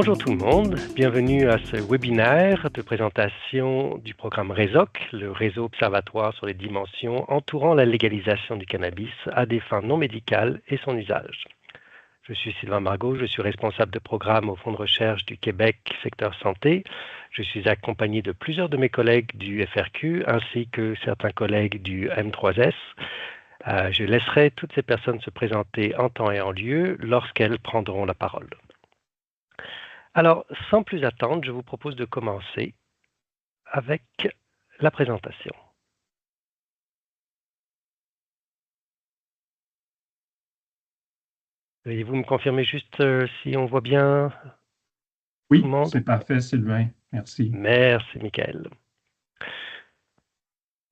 Bonjour tout le monde, bienvenue à ce webinaire de présentation du programme RESOC, le réseau observatoire sur les dimensions entourant la légalisation du cannabis à des fins non médicales et son usage. Je suis Sylvain Margot, je suis responsable de programme au Fonds de recherche du Québec, secteur santé. Je suis accompagné de plusieurs de mes collègues du FRQ ainsi que certains collègues du M3S. Je laisserai toutes ces personnes se présenter en temps et en lieu lorsqu'elles prendront la parole. Alors, sans plus attendre, je vous propose de commencer avec la présentation. Veuillez-vous me confirmer juste si on voit bien tout le Oui, monde? c'est parfait, Sylvain. Merci. Merci, Michael.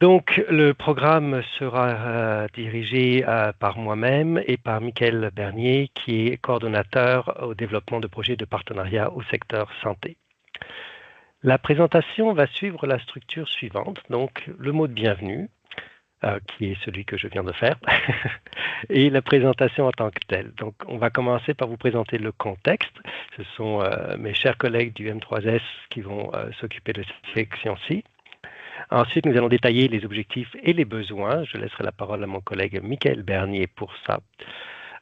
Donc, le programme sera dirigé par moi-même et par Michael Bernier, qui est coordonnateur au développement de projets de partenariat au secteur santé. La présentation va suivre la structure suivante, donc le mot de bienvenue, qui est celui que je viens de faire, et la présentation en tant que telle. Donc, on va commencer par vous présenter le contexte. Ce sont mes chers collègues du M3S qui vont s'occuper de cette section-ci. Ensuite, nous allons détailler les objectifs et les besoins. Je laisserai la parole à mon collègue Michael Bernier pour ça.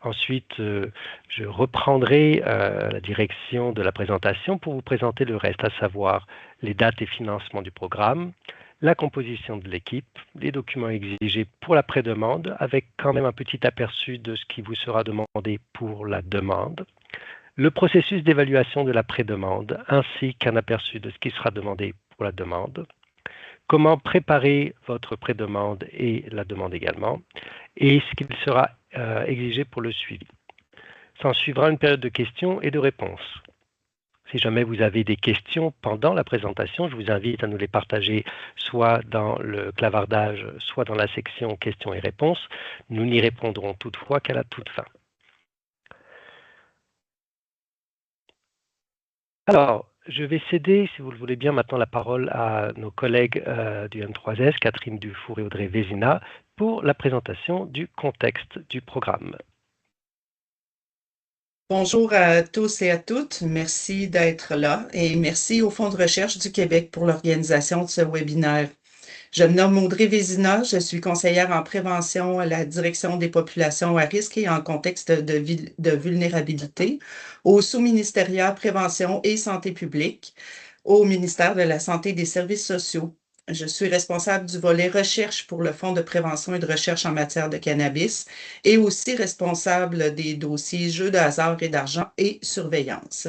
Ensuite, je reprendrai la direction de la présentation pour vous présenter le reste, à savoir les dates et financements du programme, la composition de l'équipe, les documents exigés pour la pré-demande, avec quand même un petit aperçu de ce qui vous sera demandé pour la demande, le processus d'évaluation de la pré-demande, ainsi qu'un aperçu de ce qui sera demandé pour la demande, comment préparer votre pré-demande et la demande également, et ce qu'il sera exigé pour le suivi. S'en suivra une période de questions et de réponses. Si jamais vous avez des questions pendant la présentation, je vous invite à nous les partager soit dans le clavardage, soit dans la section questions et réponses. Nous n'y répondrons toutefois qu'à la toute fin. Alors, je vais céder, si vous le voulez bien, maintenant la parole à nos collègues du M3S, Catherine Dufour et Audrey Vézina, pour la présentation du contexte du programme. Bonjour à tous et à toutes. Merci d'être là et merci au Fonds de recherche du Québec pour l'organisation de ce webinaire. Je me nomme Audrey Vézina, je suis conseillère en prévention à la direction des populations à risque et en contexte de vulnérabilité au sous-ministériat Prévention et Santé publique au ministère de la Santé et des Services sociaux. Je suis responsable du volet recherche pour le Fonds de prévention et de recherche en matière de cannabis et aussi responsable des dossiers jeux de hasard et d'argent et surveillance.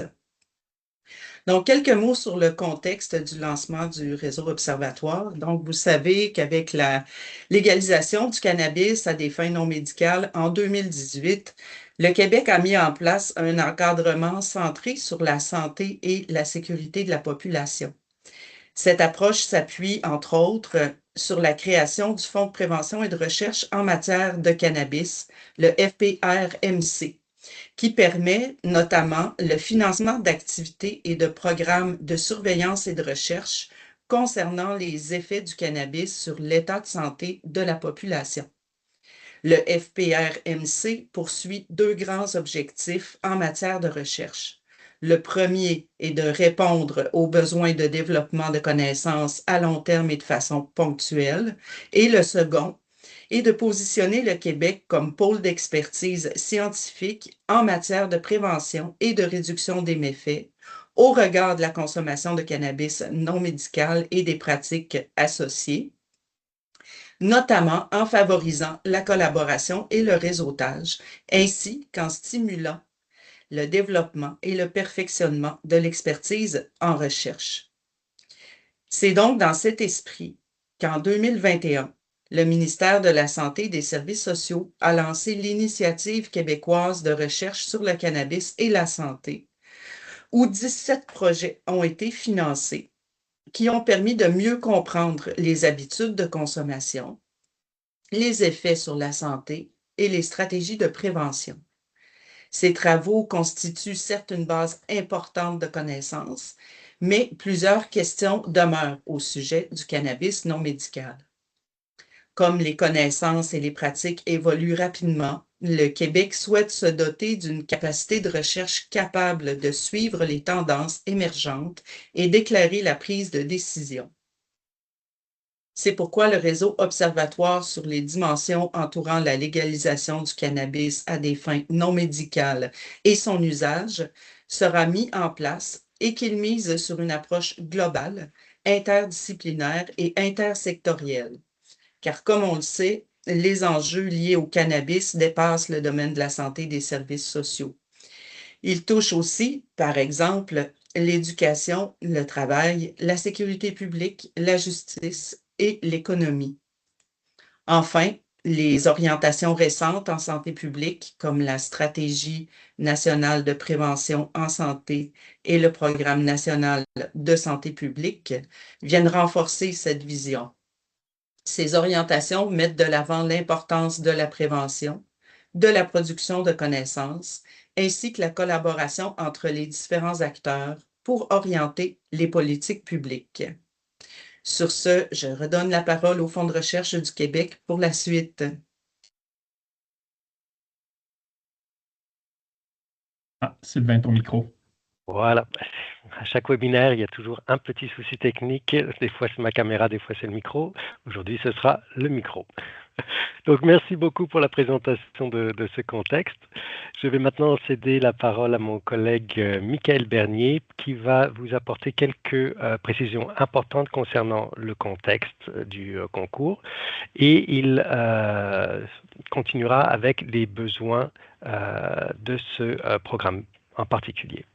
Donc, quelques mots sur le contexte du lancement du réseau observatoire. Donc, vous savez qu'avec la légalisation du cannabis à des fins non médicales en 2018, le Québec a mis en place un encadrement centré sur la santé et la sécurité de la population. Cette approche s'appuie, entre autres, sur la création du Fonds de prévention et de recherche en matière de cannabis, le FPRMC, qui permet notamment le financement d'activités et de programmes de surveillance et de recherche concernant les effets du cannabis sur l'état de santé de la population. Le FPRMC poursuit deux grands objectifs en matière de recherche. Le premier est de répondre aux besoins de développement de connaissances à long terme et de façon ponctuelle, et le second est de positionner le Québec comme pôle d'expertise scientifique en matière de prévention et de réduction des méfaits au regard de la consommation de cannabis non médical et des pratiques associées, notamment en favorisant la collaboration et le réseautage, ainsi qu'en stimulant le développement et le perfectionnement de l'expertise en recherche. C'est donc dans cet esprit qu'en 2021, le ministère de la Santé et des Services sociaux a lancé l'Initiative québécoise de recherche sur le cannabis et la santé, où 17 projets ont été financés qui ont permis de mieux comprendre les habitudes de consommation, les effets sur la santé et les stratégies de prévention. Ces travaux constituent certes une base importante de connaissances, mais plusieurs questions demeurent au sujet du cannabis non médical. Comme les connaissances et les pratiques évoluent rapidement, le Québec souhaite se doter d'une capacité de recherche capable de suivre les tendances émergentes et d'éclairer la prise de décision. C'est pourquoi le réseau Observatoire sur les dimensions entourant la légalisation du cannabis à des fins non médicales et son usage sera mis en place et qu'il mise sur une approche globale, interdisciplinaire et intersectorielle. Car comme on le sait, les enjeux liés au cannabis dépassent le domaine de la santé et des services sociaux. Ils touchent aussi, par exemple, l'éducation, le travail, la sécurité publique, la justice et l'économie. Enfin, les orientations récentes en santé publique, comme la stratégie nationale de prévention en santé et le programme national de santé publique, viennent renforcer cette vision. Ces orientations mettent de l'avant l'importance de la prévention, de la production de connaissances, ainsi que la collaboration entre les différents acteurs pour orienter les politiques publiques. Sur ce, je redonne la parole au Fonds de recherche du Québec pour la suite. Ah, Sylvain, ton micro. Voilà. À chaque webinaire, il y a toujours un petit souci technique. Des fois, c'est ma caméra, des fois, c'est le micro. Aujourd'hui, ce sera le micro. Donc, merci beaucoup pour la présentation de ce contexte. Je vais maintenant céder la parole à mon collègue Michael Bernier qui va vous apporter quelques précisions importantes concernant le contexte du concours et il continuera avec les besoins de ce programme en particulier.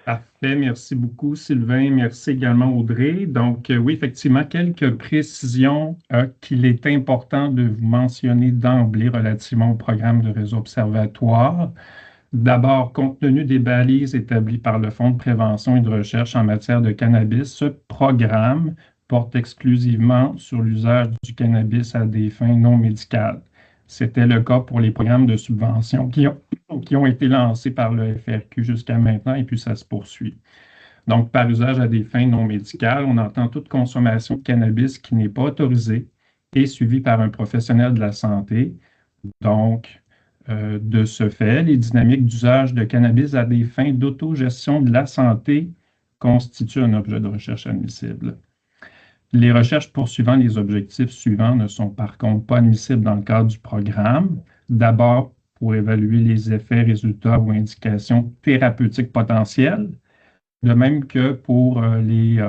Parfait, merci beaucoup Sylvain, merci également Audrey. Donc oui, effectivement, quelques précisions qu'il est important de vous mentionner d'emblée relativement au programme de réseau observatoire. D'abord, compte tenu des balises établies par le Fonds de prévention et de recherche en matière de cannabis, ce programme porte exclusivement sur l'usage du cannabis à des fins non médicales. C'était le cas pour les programmes de subvention qui ont été lancés par le FRQ jusqu'à maintenant et puis ça se poursuit. Donc, par usage à des fins non médicales, on entend toute consommation de cannabis qui n'est pas autorisée et suivie par un professionnel de la santé. Donc, de ce fait, les dynamiques d'usage de cannabis à des fins d'autogestion de la santé constituent un objet de recherche admissible. Les recherches poursuivant les objectifs suivants ne sont par contre pas admissibles dans le cadre du programme. D'abord, pour évaluer les effets, résultats ou indications thérapeutiques potentielles, de même que pour des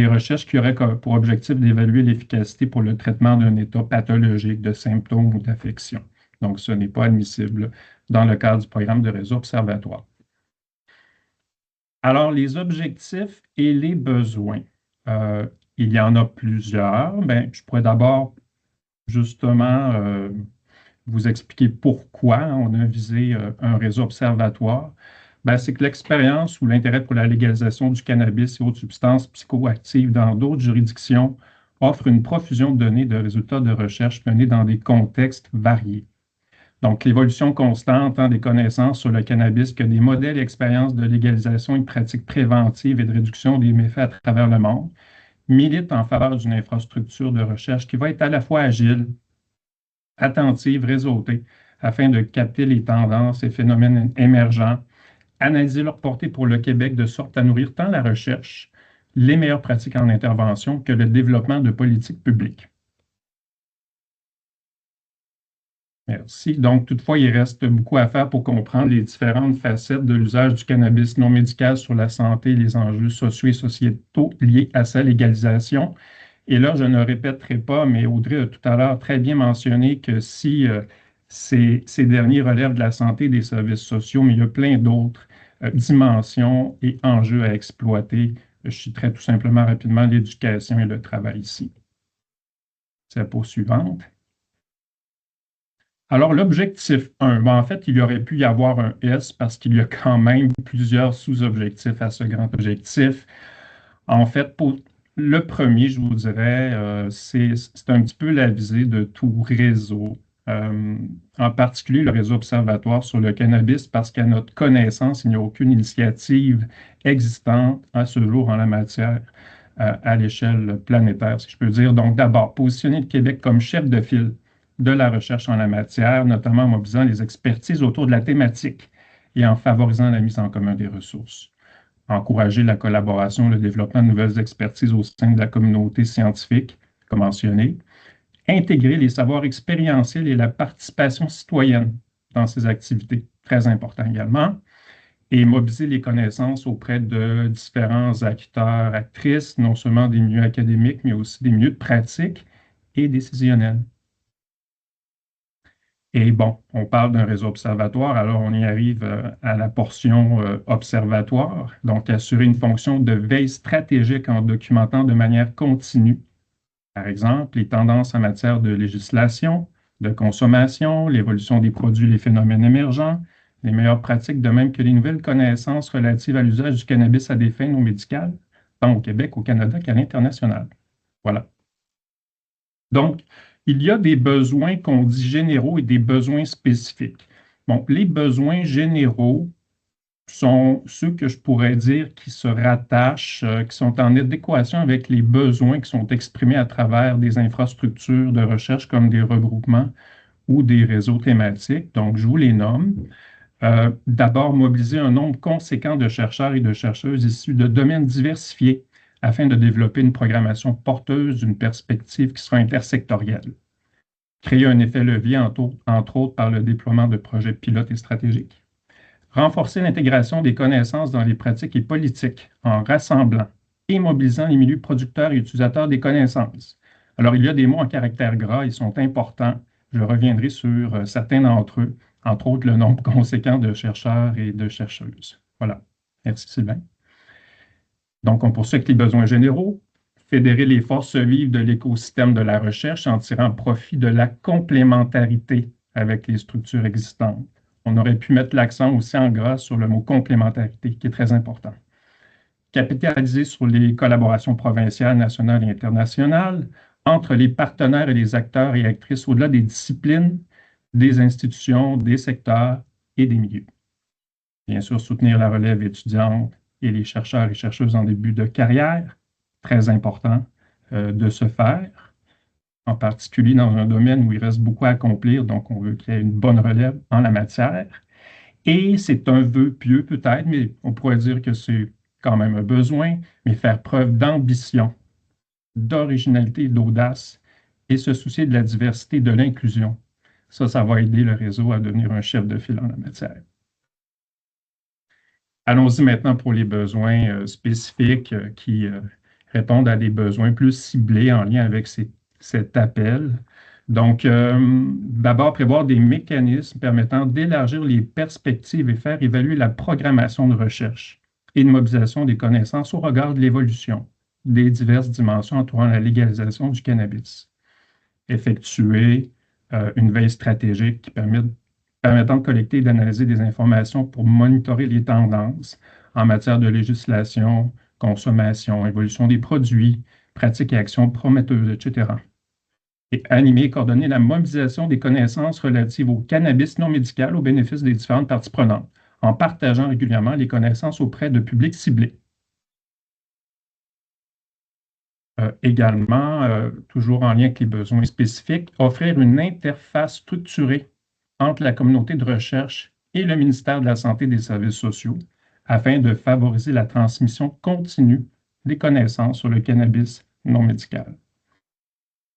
recherches qui auraient pour objectif d'évaluer l'efficacité pour le traitement d'un état pathologique, de symptômes ou d'affection. Donc, ce n'est pas admissible dans le cadre du programme de réseau observatoire. Alors, les objectifs et les besoins. Il y en a plusieurs. Bien, je pourrais d'abord justement vous expliquer pourquoi on a visé un réseau observatoire. Bien, c'est que l'expérience ou l'intérêt pour la légalisation du cannabis et autres substances psychoactives dans d'autres juridictions offre une profusion de données de résultats de recherche menés dans des contextes variés. Donc, l'évolution constante des connaissances sur le cannabis, que des modèles et expériences de légalisation et de pratiques préventives et de réduction des méfaits à travers le monde, milite en faveur d'une infrastructure de recherche qui va être à la fois agile, attentive, réseautée, afin de capter les tendances et phénomènes émergents, analyser leur portée pour le Québec de sorte à nourrir tant la recherche, les meilleures pratiques en intervention que le développement de politiques publiques. Merci. Donc, toutefois, il reste beaucoup à faire pour comprendre les différentes facettes de l'usage du cannabis non médical sur la santé et les enjeux sociaux et sociétaux liés à sa légalisation. Et là, je ne répéterai pas, mais Audrey a tout à l'heure très bien mentionné que si ces derniers relèvent de la santé et des services sociaux, mais il y a plein d'autres dimensions et enjeux à exploiter. Je citerai tout simplement rapidement l'éducation et le travail ici. C'est la pause suivante. Alors, l'objectif 1, en fait, il aurait pu y avoir un S parce qu'il y a quand même plusieurs sous-objectifs à ce grand objectif. En fait, pour le premier, je vous dirais, c'est un petit peu la visée de tout réseau, en particulier le réseau observatoire sur le cannabis, parce qu'à notre connaissance, il n'y a aucune initiative existante à ce jour en la matière. à l'échelle planétaire, si je peux dire. Donc, d'abord, positionner le Québec comme chef de file de la recherche en la matière, notamment en mobilisant les expertises autour de la thématique et en favorisant la mise en commun des ressources. Encourager la collaboration, le développement de nouvelles expertises au sein de la communauté scientifique, comme mentionné. Intégrer les savoirs expérientiels et la participation citoyenne dans ces activités, très important également. Et mobiliser les connaissances auprès de différents acteurs, actrices, non seulement des milieux académiques, mais aussi des milieux de pratique et décisionnels. Et bon, on parle d'un réseau observatoire, alors on y arrive à la portion observatoire, donc assurer une fonction de veille stratégique en documentant de manière continue, par exemple, les tendances en matière de législation, de consommation, l'évolution des produits, les phénomènes émergents, les meilleures pratiques, de même que les nouvelles connaissances relatives à l'usage du cannabis à des fins non médicales, tant au Québec, au Canada qu'à l'international. Voilà. Donc, il y a des besoins qu'on dit généraux et des besoins spécifiques. Bon, les besoins généraux sont ceux que je pourrais dire qui se rattachent, qui sont en adéquation avec les besoins qui sont exprimés à travers des infrastructures de recherche comme des regroupements ou des réseaux thématiques. Donc, je vous les nomme. D'abord, mobiliser un nombre conséquent de chercheurs et de chercheuses issus de domaines diversifiés afin de développer une programmation porteuse d'une perspective qui sera intersectorielle. Créer un effet levier, entre autres par le déploiement de projets pilotes et stratégiques. Renforcer l'intégration des connaissances dans les pratiques et politiques en rassemblant et mobilisant les milieux producteurs et utilisateurs des connaissances. Alors, il y a des mots en caractère gras, ils sont importants. Je reviendrai sur certains d'entre eux, entre autres le nombre conséquent de chercheurs et de chercheuses. Voilà. Merci Sylvain. Donc, on poursuit avec les besoins généraux. Fédérer les forces vives de l'écosystème de la recherche en tirant profit de la complémentarité avec les structures existantes. On aurait pu mettre l'accent aussi en gras sur le mot complémentarité, qui est très important. Capitaliser sur les collaborations provinciales, nationales et internationales entre les partenaires et les acteurs et actrices au-delà des disciplines, des institutions, des secteurs et des milieux. Bien sûr, soutenir la relève étudiante et les chercheurs et chercheuses en début de carrière, très important de se faire, en particulier dans un domaine où il reste beaucoup à accomplir, donc on veut qu'il y ait une bonne relève en la matière. Et c'est un vœu pieux peut-être, mais on pourrait dire que c'est quand même un besoin, mais faire preuve d'ambition, d'originalité, d'audace et se soucier de la diversité et de l'inclusion. Ça va aider le réseau à devenir un chef de file en la matière. Allons-y maintenant pour les besoins spécifiques qui répondent à des besoins plus ciblés en lien avec cet appel. Donc, d'abord, prévoir des mécanismes permettant d'élargir les perspectives et faire évaluer la programmation de recherche et de mobilisation des connaissances au regard de l'évolution des diverses dimensions entourant la légalisation du cannabis. Effectuer une veille stratégique qui permettant de collecter et d'analyser des informations pour monitorer les tendances en matière de législation, consommation, évolution des produits, pratiques et actions prometteuses, etc. Et animer et coordonner la mobilisation des connaissances relatives au cannabis non médical au bénéfice des différentes parties prenantes, en partageant régulièrement les connaissances auprès de publics ciblés. Également, toujours en lien avec les besoins spécifiques, offrir une interface structurée entre la communauté de recherche et le ministère de la Santé et des Services sociaux afin de favoriser la transmission continue des connaissances sur le cannabis non médical.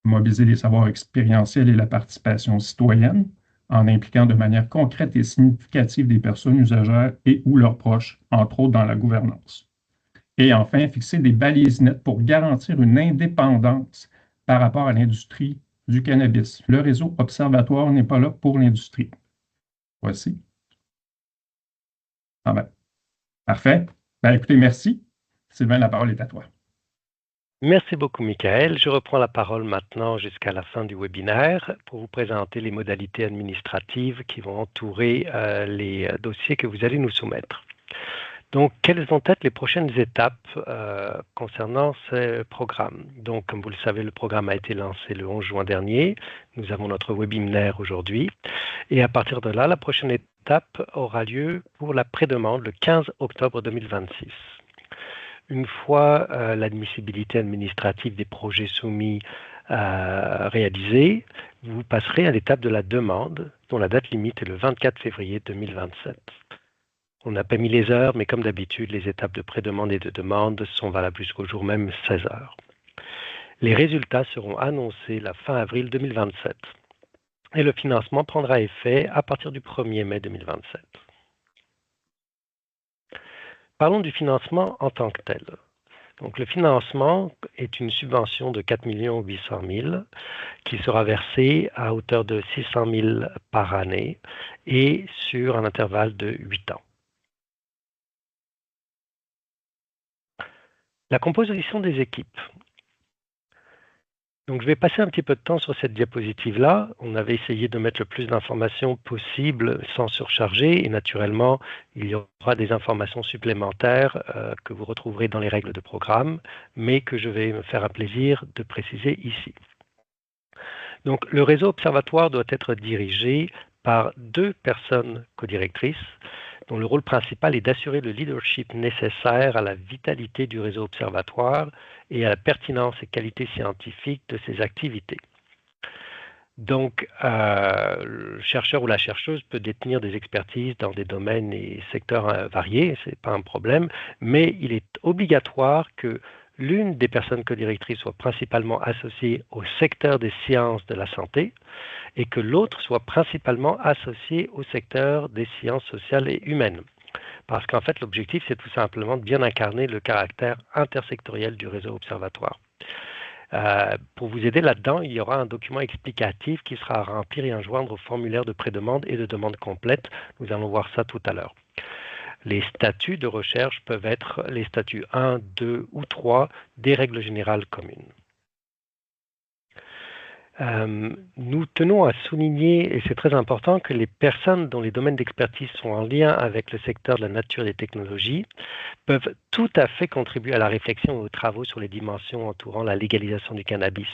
Mobiliser les savoirs expérientiels et la participation citoyenne en impliquant de manière concrète et significative des personnes usagères et ou leurs proches, entre autres dans la gouvernance. Et enfin, fixer des balises nettes pour garantir une indépendance par rapport à l'industrie du cannabis. Le réseau observatoire n'est pas là pour l'industrie. Voici. Ah ben, parfait. Ben, écoutez, merci. Sylvain, la parole est à toi. Merci beaucoup, Michael. Je reprends la parole maintenant jusqu'à la fin du webinaire pour vous présenter les modalités administratives qui vont entourer les dossiers que vous allez nous soumettre. Donc, quelles vont être les prochaines étapes concernant ce programme? Donc, comme vous le savez, le programme a été lancé le 11 juin dernier. Nous avons notre webinaire aujourd'hui. Et à partir de là, la prochaine étape aura lieu pour la prédemande le 15 octobre 2026. une fois l'admissibilité administrative des projets soumis réalisée, vous passerez à l'étape de la demande, dont la date limite est le 24 février 2027. On n'a pas mis les heures, mais comme d'habitude, les étapes de pré-demande et de demande sont valables jusqu'au jour même 16 heures. Les résultats seront annoncés la fin avril 2027 et le financement prendra effet à partir du 1er mai 2027. Parlons du financement en tant que tel. Donc, le financement est une subvention de 4 800 000 qui sera versée à hauteur de 600 000 par année et sur un intervalle de 8 ans. La composition des équipes. Donc, je vais passer un petit peu de temps sur cette diapositive-là. On avait essayé de mettre le plus d'informations possible sans surcharger et naturellement, il y aura des informations supplémentaires que vous retrouverez dans les règles de programme, mais que je vais me faire un plaisir de préciser ici. Donc, le réseau observatoire doit être dirigé par 2 personnes codirectrices dont le rôle principal est d'assurer le leadership nécessaire à la vitalité du réseau observatoire et à la pertinence et qualité scientifique de ses activités. Donc, le chercheur ou la chercheuse peut détenir des expertises dans des domaines et secteurs variés, ce n'est pas un problème, mais il est obligatoire que l'une des personnes codirectrices soit principalement associée au secteur des sciences de la santé et que l'autre soit principalement associée au secteur des sciences sociales et humaines. Parce qu'en fait, l'objectif, c'est tout simplement de bien incarner le caractère intersectoriel du réseau observatoire. Pour vous aider là-dedans, il y aura un document explicatif qui sera à remplir et à joindre au formulaire de pré-demande et de demande complète. Nous allons voir ça tout à l'heure. Les statuts de recherche peuvent être les statuts 1, 2 ou 3 des règles générales communes. Nous tenons à souligner, et c'est très important, que les personnes dont les domaines d'expertise sont en lien avec le secteur de la nature des technologies peuvent tout à fait contribuer à la réflexion et aux travaux sur les dimensions entourant la légalisation du cannabis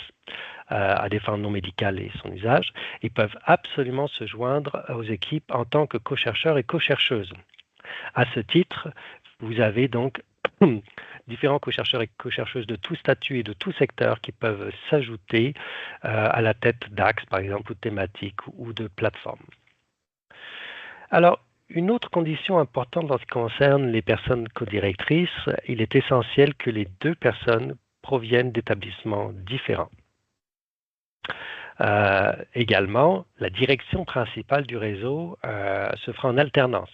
à des fins non médicales et son usage, et peuvent absolument se joindre aux équipes en tant que co-chercheurs et co-chercheuses. À ce titre, vous avez donc différents co-chercheurs et co-chercheuses de tout statut et de tout secteur qui peuvent s'ajouter à la tête d'axes, par exemple, ou de thématiques ou de plateformes. Alors, une autre condition importante en ce qui concerne les personnes codirectrices, il est essentiel que les 2 personnes proviennent d'établissements différents. Également, la direction principale du réseau se fera en alternance,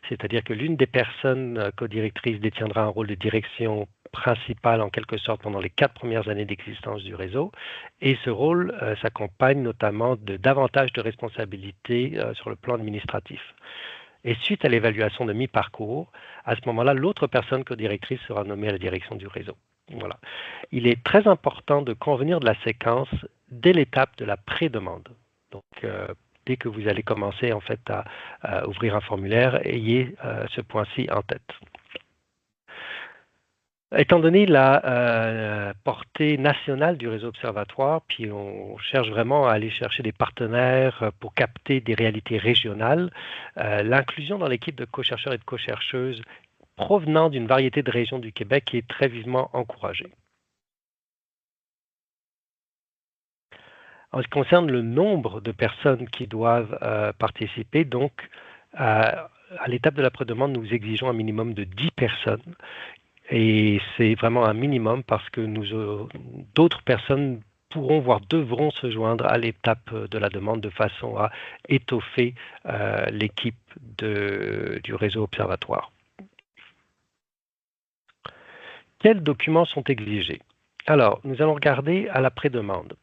c'est-à-dire que l'une des personnes codirectrices détiendra un rôle de direction principale en quelque sorte pendant les 4 premières années d'existence du réseau, et ce rôle s'accompagne notamment de davantage de responsabilités sur le plan administratif. Et suite à l'évaluation de mi-parcours, à ce moment-là, l'autre personne codirectrice sera nommée à la direction du réseau. Voilà. Il est très important de convenir de la séquence dès l'étape de la pré-demande. Donc, dès que vous allez commencer en fait à ouvrir un formulaire, ayez ce point-ci en tête. Étant donné la portée nationale du réseau observatoire, puis on cherche vraiment à aller chercher des partenaires pour capter des réalités régionales, l'inclusion dans l'équipe de co-chercheurs et de co-chercheuses provenant d'une variété de régions du Québec est très vivement encouragée. En ce qui concerne le nombre de personnes qui doivent participer, donc à l'étape de la pré-demande, nous exigeons un minimum de 10 personnes. Et c'est vraiment un minimum parce que d'autres personnes pourront, voire devront se joindre à l'étape de la demande de façon à étoffer l'équipe du réseau observatoire. Quels documents sont exigés? Alors, nous allons regarder à la pré-demande.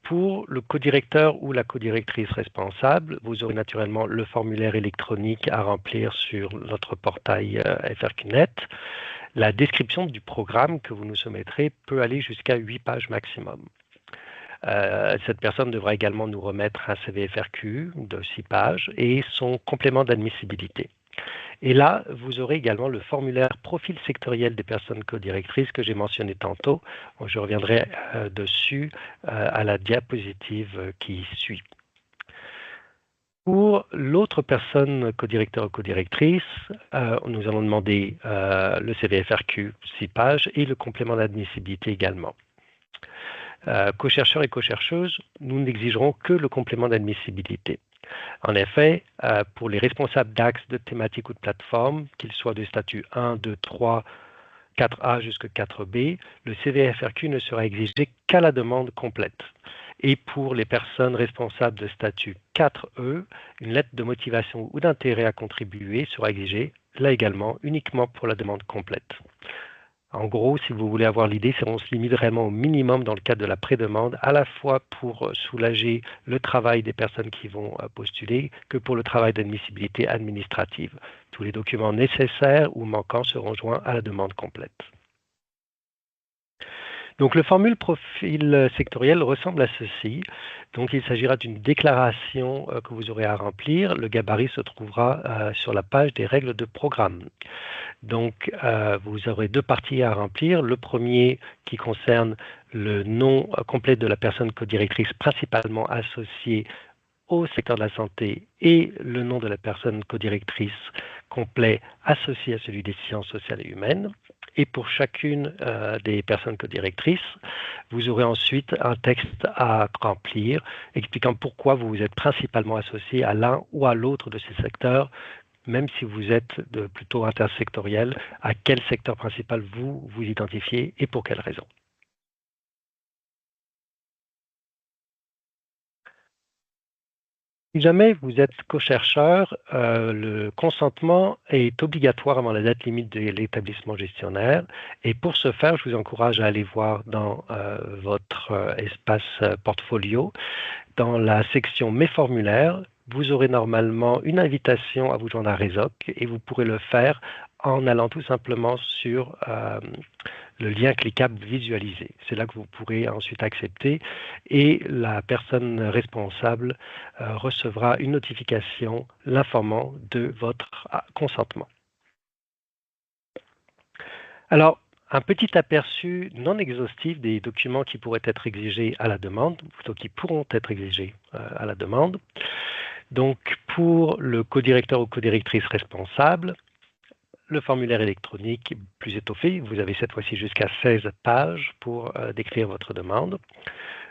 Pour le codirecteur ou la codirectrice responsable, vous aurez naturellement le formulaire électronique à remplir sur notre portail FRQNet. La description du programme que vous nous soumettrez peut aller jusqu'à 8 pages maximum. Cette personne devra également nous remettre un CV FRQ de 6 pages et son complément d'admissibilité. Et là, vous aurez également le formulaire profil sectoriel des personnes codirectrices que j'ai mentionné tantôt. Je reviendrai dessus à la diapositive qui suit. Pour l'autre personne codirecteur ou codirectrice, nous allons demander le CVFRQ 6 pages et le complément d'admissibilité également. Co-chercheurs et co-chercheuses, nous n'exigerons que le complément d'admissibilité. En effet, pour les responsables d'axes, de thématiques ou de plateformes, qu'ils soient de statut 1, 2, 3, 4A jusqu'à 4B, le CVFRQ ne sera exigé qu'à la demande complète. Et pour les personnes responsables de statut 4E, une lettre de motivation ou d'intérêt à contribuer sera exigée, là également, uniquement pour la demande complète. En gros, si vous voulez avoir l'idée, on se limite vraiment au minimum dans le cadre de la pré-demande, à la fois pour soulager le travail des personnes qui vont postuler, que pour le travail d'admissibilité administrative. Tous les documents nécessaires ou manquants seront joints à la demande complète. Donc le formule profil sectoriel ressemble à ceci. Donc il s'agira d'une déclaration que vous aurez à remplir. Le gabarit se trouvera sur la page des règles de programme. Donc vous aurez deux parties à remplir. Le premier qui concerne le nom complet de la personne codirectrice principalement associée au secteur de la santé et le nom de la personne codirectrice complet associé à celui des sciences sociales et humaines. Et pour chacune des personnes codirectrices, vous aurez ensuite un texte à remplir expliquant pourquoi vous vous êtes principalement associé à l'un ou à l'autre de ces secteurs, même si vous êtes plutôt intersectoriel, à quel secteur principal vous vous identifiez et pour quelles raisons. Si jamais vous êtes co-chercheur, le consentement est obligatoire avant la date limite de l'établissement gestionnaire. Et pour ce faire, je vous encourage à aller voir dans votre espace portfolio, dans la section Mes formulaires, vous aurez normalement une invitation à vous joindre à Résoc et vous pourrez le faire en allant tout simplement sur le lien cliquable visualisé. C'est là que vous pourrez ensuite accepter et la personne responsable recevra une notification l'informant de votre consentement. Alors, un petit aperçu non exhaustif des documents qui pourraient être exigés à la demande, plutôt qui pourront être exigés à la demande. Donc, pour le codirecteur ou codirectrice responsable, le formulaire électronique plus étoffé, vous avez cette fois-ci jusqu'à 16 pages pour décrire votre demande.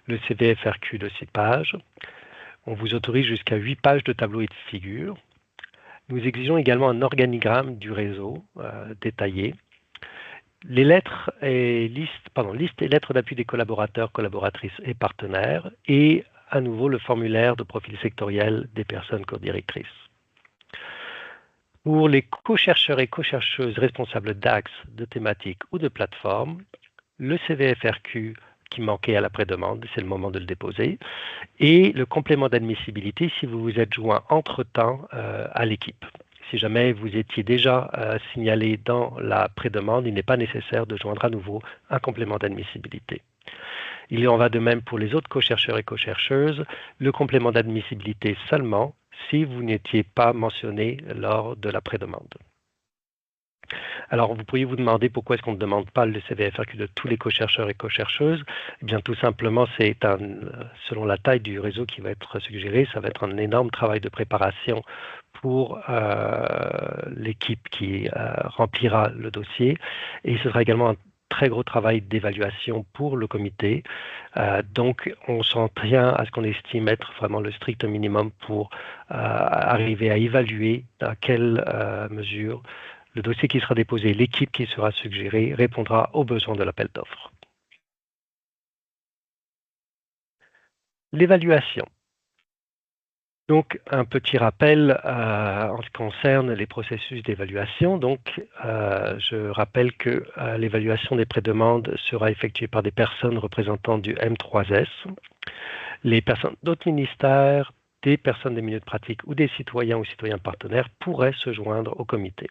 Le CVFRQ de 6 pages. On vous autorise jusqu'à 8 pages de tableau et de figures. Nous exigeons également un organigramme du réseau détaillé. Les lettres et liste et lettres d'appui des collaborateurs, collaboratrices et partenaires. Et à nouveau le formulaire de profil sectoriel des personnes codirectrices. Pour les co-chercheurs et co-chercheuses responsables d'axes, de thématiques ou de plateformes, le CVFRQ qui manquait à la pré-demande, c'est le moment de le déposer, et le complément d'admissibilité si vous vous êtes joint entre-temps à l'équipe. Si jamais vous étiez déjà signalé dans la pré-demande, il n'est pas nécessaire de joindre à nouveau un complément d'admissibilité. Il en va de même pour les autres co-chercheurs et co-chercheuses, le complément d'admissibilité seulement si vous n'étiez pas mentionné lors de la pré-demande. Alors, vous pourriez vous demander pourquoi est-ce qu'on ne demande pas le CVFRQ de tous les co-chercheurs et co-chercheuses. Eh bien, tout simplement, c'est selon la taille du réseau qui va être suggéré, ça va être un énorme travail de préparation pour l'équipe qui remplira le dossier. Et ce sera également un très gros travail d'évaluation pour le comité. Donc, on s'en tient à ce qu'on estime être vraiment le strict minimum pour arriver à évaluer dans quelle mesure le dossier qui sera déposé, l'équipe qui sera suggérée, répondra aux besoins de l'appel d'offres. L'évaluation. Donc, un petit rappel en ce qui concerne les processus d'évaluation. Donc, je rappelle que l'évaluation des pré-demandes sera effectuée par des personnes représentant du M3S, les personnes d'autres ministères, des personnes des milieux de pratique ou des citoyens ou citoyens partenaires pourraient se joindre au comité.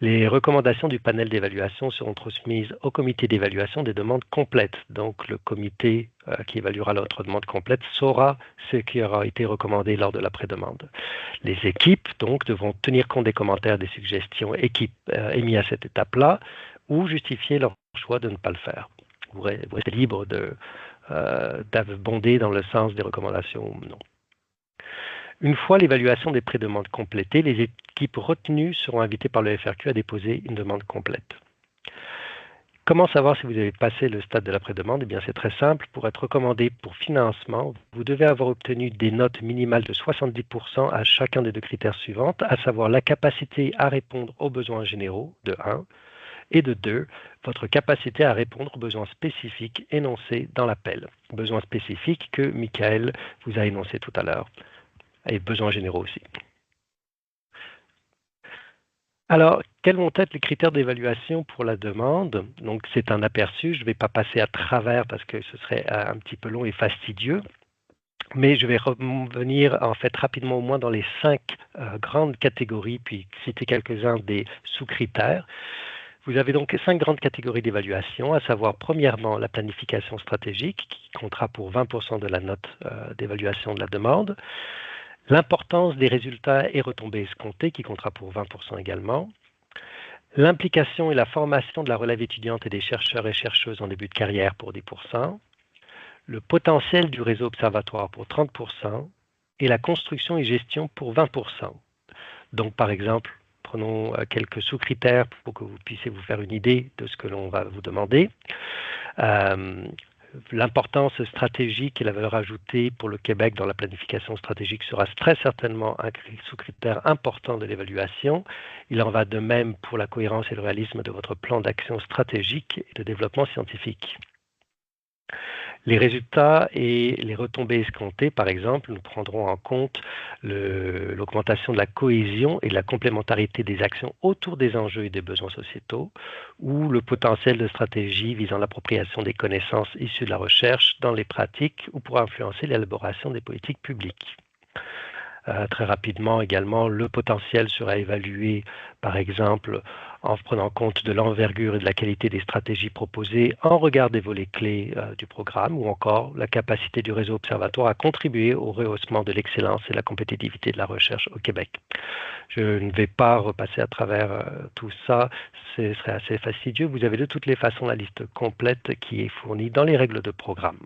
Les recommandations du panel d'évaluation seront transmises au comité d'évaluation des demandes complètes. Donc, le comité qui évaluera votre demande complète saura ce qui aura été recommandé lors de la pré-demande. Les équipes, donc, devront tenir compte des commentaires, des suggestions émis à cette étape-là ou justifier leur choix de ne pas le faire. Vous restez libre d'abonder dans le sens des recommandations ou non. Une fois l'évaluation des pré-demandes complétée, les équipes retenues seront invitées par le FRQ à déposer une demande complète. Comment savoir si vous avez passé le stade de la pré-demande? Eh bien, c'est très simple. Pour être recommandé pour financement, vous devez avoir obtenu des notes minimales de 70% à chacun des deux critères suivants, à savoir la capacité à répondre aux besoins généraux de 1 et de 2, votre capacité à répondre aux besoins spécifiques énoncés dans l'appel. Besoins spécifiques que Michael vous a énoncés tout à l'heure, et besoins généraux aussi. Alors, quels vont être les critères d'évaluation pour la demande? Donc, c'est un aperçu. Je ne vais pas passer à travers parce que ce serait un petit peu long et fastidieux. Mais je vais revenir en fait rapidement au moins dans les 5 grandes catégories, puis citer quelques-uns des sous-critères. Vous avez donc 5 grandes catégories d'évaluation, à savoir premièrement la planification stratégique, qui comptera pour 20% de la note d'évaluation de la demande. L'importance des résultats et retombées escomptées, qui comptera pour 20% également. L'implication et la formation de la relève étudiante et des chercheurs et chercheuses en début de carrière pour 10%. Le potentiel du réseau observatoire pour 30%. Et la construction et gestion pour 20%. Donc, par exemple, prenons quelques sous-critères pour que vous puissiez vous faire une idée de ce que l'on va vous demander. L'importance stratégique et la valeur ajoutée pour le Québec dans la planification stratégique sera très certainement un sous-critère important de l'évaluation. Il en va de même pour la cohérence et le réalisme de votre plan d'action stratégique et de développement scientifique. Les résultats et les retombées escomptées, par exemple, nous prendrons en compte l'augmentation de la cohésion et de la complémentarité des actions autour des enjeux et des besoins sociétaux, ou le potentiel de stratégie visant l'appropriation des connaissances issues de la recherche dans les pratiques ou pour influencer l'élaboration des politiques publiques. Très rapidement également, le potentiel sera évalué, par exemple, en prenant compte de l'envergure et de la qualité des stratégies proposées en regard des volets clés du programme, ou encore la capacité du réseau observatoire à contribuer au rehaussement de l'excellence et de la compétitivité de la recherche au Québec. Je ne vais pas repasser à travers tout ça, ce serait assez fastidieux. Vous avez de toutes les façons la liste complète qui est fournie dans les règles de programme.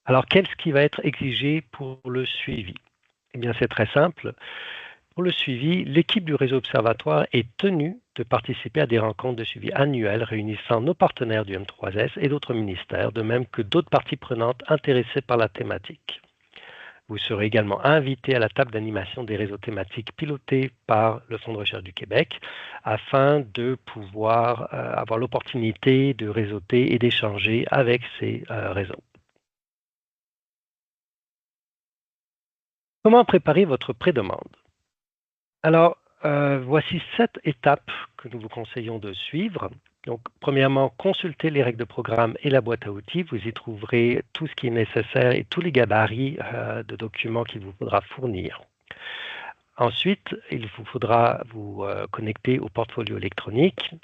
Alors, qu'est-ce qui va être exigé pour le suivi? Eh bien, c'est très simple. Pour le suivi, l'équipe du réseau observatoire est tenue de participer à des rencontres de suivi annuelles réunissant nos partenaires du M3S et d'autres ministères, de même que d'autres parties prenantes intéressées par la thématique. Vous serez également invité à la table d'animation des réseaux thématiques pilotés par le Fonds de recherche du Québec afin de pouvoir avoir l'opportunité de réseauter et d'échanger avec ces réseaux. Comment préparer votre pré-demande? Alors, voici 7 étapes que nous vous conseillons de suivre. Donc, premièrement, consultez les règles de programme et la boîte à outils. Vous y trouverez tout ce qui est nécessaire et tous les gabarits de documents qu'il vous faudra fournir. Ensuite, il vous faudra vous connecter au portfolio électronique.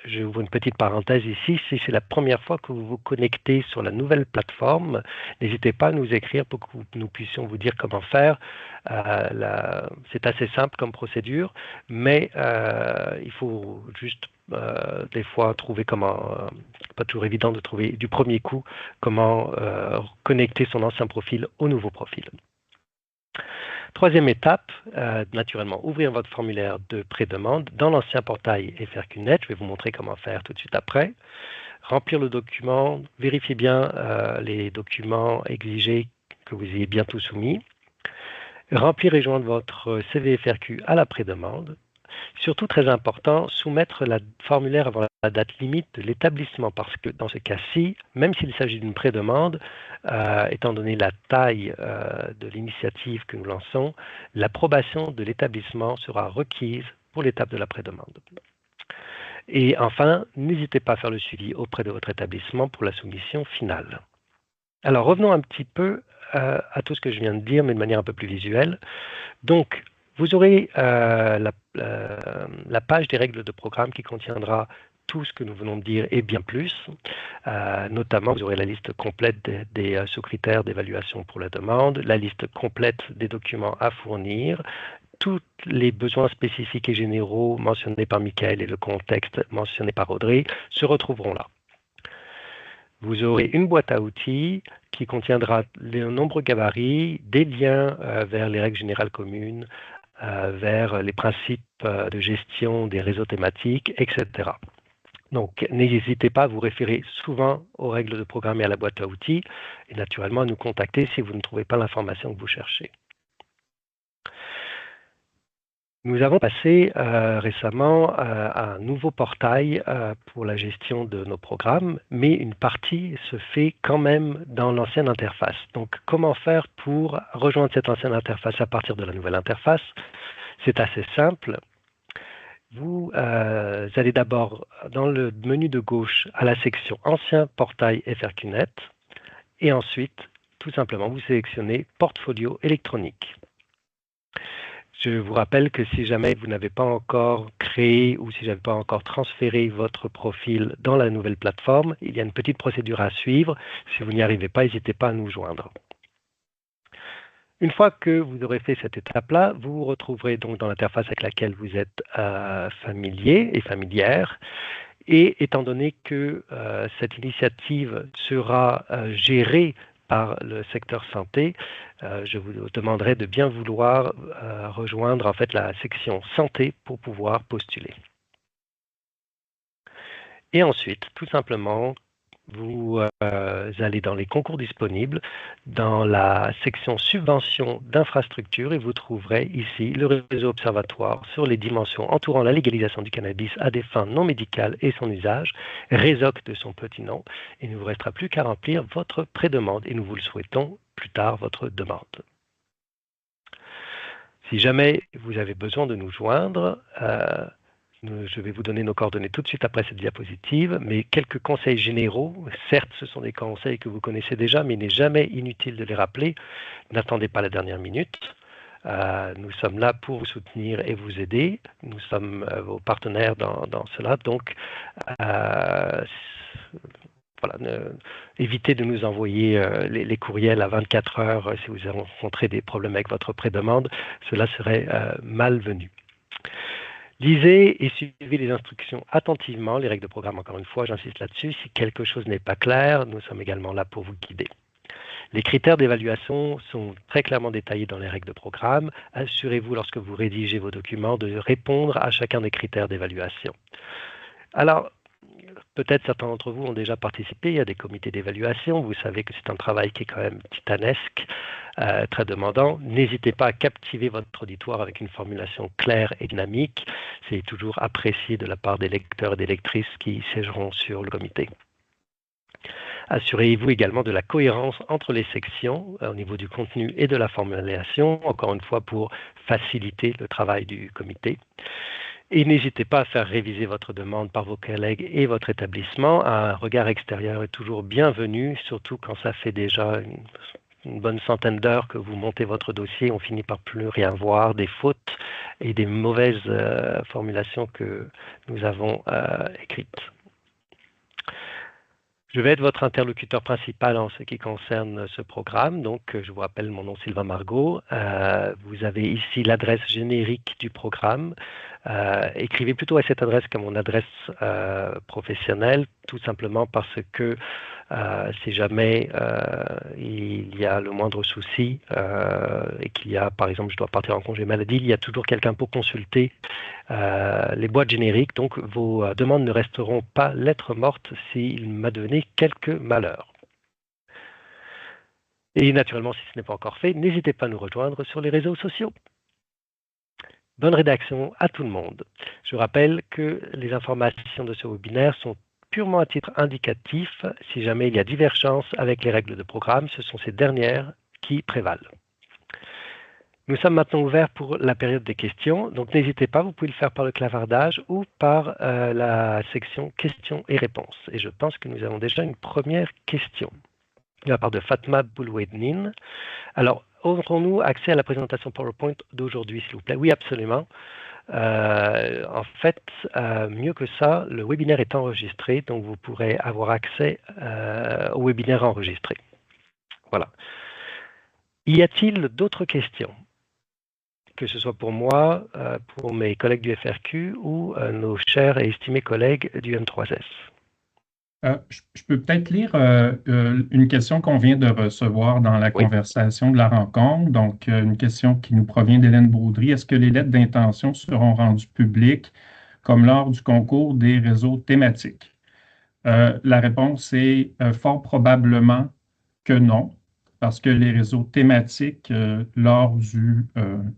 Je ouvre une petite parenthèse ici. Si c'est la première fois que vous vous connectez sur la nouvelle plateforme, n'hésitez pas à nous écrire pour que nous puissions vous dire comment faire. C'est assez simple comme procédure, mais il faut juste des fois trouver comment, pas toujours évident de trouver du premier coup, comment connecter son ancien profil au nouveau profil. Troisième étape, naturellement, ouvrir votre formulaire de pré-demande dans l'ancien portail FRQNet. Je vais vous montrer comment faire tout de suite après. Remplir le document, vérifier bien les documents exigés, que vous ayez bien tout soumis. Remplir et joindre votre CV FRQ à la pré-demande. Surtout, très important, soumettre le formulaire avant la date limite de l'établissement, parce que dans ce cas-ci, même s'il s'agit d'une pré-demande, étant donné la taille de l'initiative que nous lançons, l'approbation de l'établissement sera requise pour l'étape de la pré-demande. Et enfin, n'hésitez pas à faire le suivi auprès de votre établissement pour la soumission finale. Alors, revenons un petit peu à tout ce que je viens de dire, mais de manière un peu plus visuelle. Donc, vous aurez la page des règles de programme qui contiendra tout ce que nous venons de dire et bien plus. Notamment, vous aurez la liste complète des sous-critères d'évaluation pour la demande, la liste complète des documents à fournir, tous les besoins spécifiques et généraux mentionnés par Michael et le contexte mentionné par Audrey se retrouveront là. Vous aurez une boîte à outils qui contiendra les nombreux gabarits, des liens vers les règles générales communes, vers les principes de gestion des réseaux thématiques, etc. Donc, n'hésitez pas à vous référer souvent aux règles de programme et à la boîte à outils, et naturellement à nous contacter si vous ne trouvez pas l'information que vous cherchez. Nous avons passé récemment à un nouveau portail pour la gestion de nos programmes, mais une partie se fait quand même dans l'ancienne interface. Donc, comment faire pour rejoindre cette ancienne interface à partir de la nouvelle interface? C'est assez simple. Vous allez d'abord dans le menu de gauche à la section Ancien portail FRQNet et ensuite, tout simplement, vous sélectionnez Portfolio électronique. Je vous rappelle que si jamais vous n'avez pas encore créé ou si vous n'avez pas encore transféré votre profil dans la nouvelle plateforme, il y a une petite procédure à suivre. Si vous n'y arrivez pas, n'hésitez pas à nous joindre. Une fois que vous aurez fait cette étape-là, vous vous retrouverez donc dans l'interface avec laquelle vous êtes familier et familière. Et étant donné que cette initiative sera gérée par le secteur santé, je vous demanderai de bien vouloir rejoindre en fait la section santé pour pouvoir postuler. Et ensuite, tout simplement, vous allez dans les concours disponibles, dans la section subventions d'infrastructures et vous trouverez ici le réseau observatoire sur les dimensions entourant la légalisation du cannabis à des fins non médicales et son usage, RESOC de son petit nom, et il ne vous restera plus qu'à remplir votre pré-demande et nous vous le souhaitons plus tard votre demande. Si jamais vous avez besoin de nous joindre, je vais vous donner nos coordonnées tout de suite après cette diapositive, mais quelques conseils généraux. Certes, ce sont des conseils que vous connaissez déjà, mais il n'est jamais inutile de les rappeler. N'attendez pas la dernière minute. Nous sommes là pour vous soutenir et vous aider. Nous sommes vos partenaires dans cela. Donc, voilà, évitez de nous envoyer les courriels à 24 heures si vous rencontrez des problèmes avec votre pré-demande. Cela serait malvenu. Lisez et suivez les instructions attentivement, les règles de programme, encore une fois, j'insiste là-dessus. Si quelque chose n'est pas clair, nous sommes également là pour vous guider. Les critères d'évaluation sont très clairement détaillés dans les règles de programme. Assurez-vous, lorsque vous rédigez vos documents, de répondre à chacun des critères d'évaluation. Alors, peut-être certains d'entre vous ont déjà participé à des comités d'évaluation. Vous savez que c'est un travail qui est quand même titanesque, très demandant. N'hésitez pas à captiver votre auditoire avec une formulation claire et dynamique. C'est toujours apprécié de la part des lecteurs et des lectrices qui siégeront sur le comité. Assurez-vous également de la cohérence entre les sections au niveau du contenu et de la formulation, encore une fois pour faciliter le travail du comité. Et n'hésitez pas à faire réviser votre demande par vos collègues et votre établissement. Un regard extérieur est toujours bienvenu, surtout quand ça fait déjà une bonne centaine d'heures que vous montez votre dossier. On finit par plus rien voir, des fautes et des mauvaises formulations que nous avons écrites. Je vais être votre interlocuteur principal en ce qui concerne ce programme. Donc, je vous rappelle, mon nom est Sylvain Margot. Vous avez ici l'adresse générique du programme. Écrivez plutôt à cette adresse qu'à mon adresse professionnelle, tout simplement parce que si jamais il y a le moindre souci et qu'il y a, par exemple, je dois partir en congé maladie, il y a toujours quelqu'un pour consulter les boîtes génériques. Donc, vos demandes ne resteront pas lettres mortes s'il m'a donné quelques malheurs. Et naturellement, si ce n'est pas encore fait, n'hésitez pas à nous rejoindre sur les réseaux sociaux. Bonne rédaction à tout le monde. Je rappelle que les informations de ce webinaire sont purement à titre indicatif. Si jamais il y a divergence avec les règles de programme, ce sont ces dernières qui prévalent. Nous sommes maintenant ouverts pour la période des questions, donc n'hésitez pas, vous pouvez le faire par le clavardage ou par la section questions et réponses. Et je pense que nous avons déjà une première question de la part de Fatma Boulouednine. Alors, aurons-nous accès à la présentation PowerPoint d'aujourd'hui, s'il vous plaît? Oui, absolument. En fait, mieux que ça, le webinaire est enregistré, donc vous pourrez avoir accès au webinaire enregistré. Voilà. Y a-t-il d'autres questions? Que ce soit pour moi, pour mes collègues du FRQ ou nos chers et estimés collègues du M3S. Je peux peut-être lire une question qu'on vient de recevoir dans la Oui. conversation de la rencontre. Donc, une question qui nous provient d'Hélène Baudry. Est-ce que les lettres d'intention seront rendues publiques comme lors du concours des réseaux thématiques? La réponse est fort probablement que non, parce que les réseaux thématiques, lors du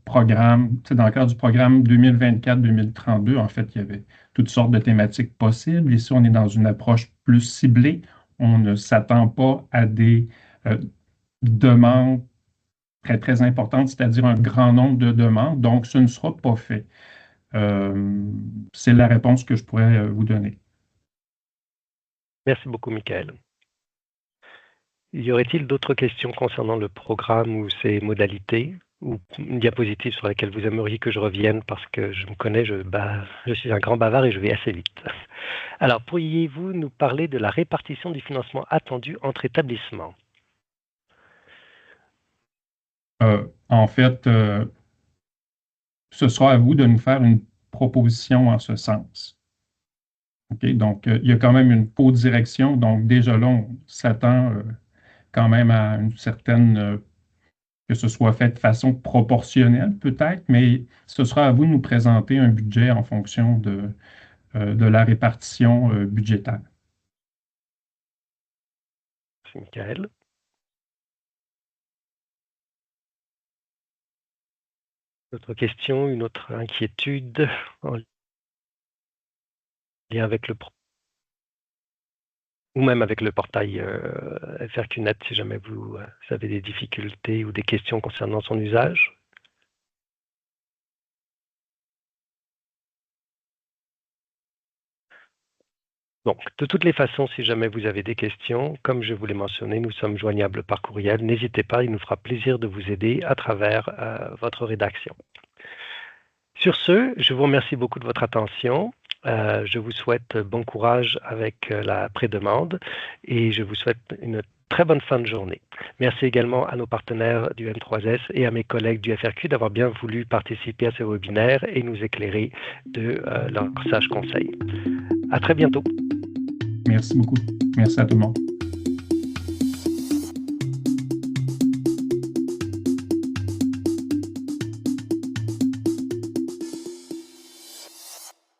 programme, dans le cadre du programme 2024-2032, en fait, il y avait toutes sortes de thématiques possibles. Ici, on est dans une approche plus ciblée. On ne s'attend pas à des demandes très, très importantes, c'est-à-dire un grand nombre de demandes. Donc, ce ne sera pas fait. C'est la réponse que je pourrais vous donner. Merci beaucoup, Michael. Y aurait-il d'autres questions concernant le programme ou ses modalités, ou une diapositive sur laquelle vous aimeriez que je revienne parce que je me connais, je suis un grand bavard et je vais assez vite. Alors, pourriez-vous nous parler de la répartition du financement attendu entre établissements? En fait, ce sera à vous de nous faire une proposition en ce sens. OK? Donc, il y a quand même une co-direction. Donc, déjà là, on s'attend quand même à une certaine, que ce soit fait de façon proportionnelle peut-être, mais ce sera à vous de nous présenter un budget en fonction de la répartition budgétaire. Merci, Michael. Une autre question, une autre inquiétude en lien avec ou même avec le portail FRQNet, si jamais vous avez des difficultés ou des questions concernant son usage. Donc, de toutes les façons, si jamais vous avez des questions, comme je vous l'ai mentionné, nous sommes joignables par courriel. N'hésitez pas, il nous fera plaisir de vous aider à travers votre rédaction. Sur ce, je vous remercie beaucoup de votre attention. Je vous souhaite bon courage avec la pré-demande et je vous souhaite une très bonne fin de journée. Merci également à nos partenaires du M3S et à mes collègues du FRQ d'avoir bien voulu participer à ce webinaire et nous éclairer de leurs sages conseils. À très bientôt. Merci beaucoup. Merci à tout le monde.